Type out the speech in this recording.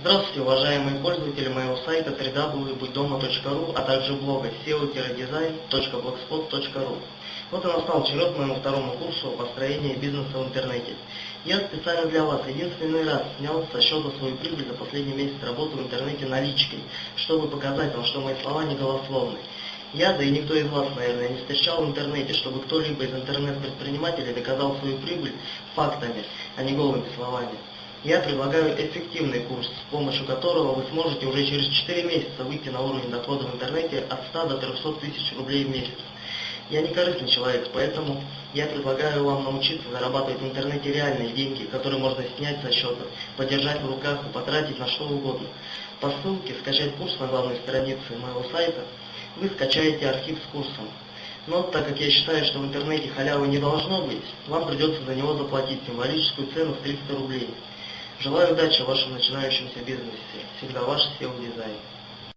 Здравствуйте, уважаемые пользователи моего сайта www.будьдома.ру, а также блога seo-design.blogspot.ru. Вот и настал черед моему второму курсу о построении бизнеса в интернете. Я специально для вас единственный раз снял со счета свою прибыль за последний месяц работы в интернете наличкой, чтобы показать вам, что мои слова не голословны. Я, да и никто из вас, наверное, не встречал в интернете, чтобы кто-либо из интернет-предпринимателей доказал свою прибыль фактами, а не голыми словами. Я предлагаю эффективный курс, с помощью которого вы сможете уже через 4 месяца выйти на уровень дохода в интернете от 100 до 300 тысяч рублей в месяц. Я не корыстный человек, поэтому я предлагаю вам научиться зарабатывать в интернете реальные деньги, которые можно снять со счета, подержать в руках и потратить на что угодно. По ссылке «Скачать курс» на главной странице моего сайта вы скачаете архив с курсом. Но так как я считаю, что в интернете халявы не должно быть, вам придется за него заплатить символическую цену в 300 рублей. Желаю удачи в вашем начинающемся бизнесе. Всегда ваш SEO Design.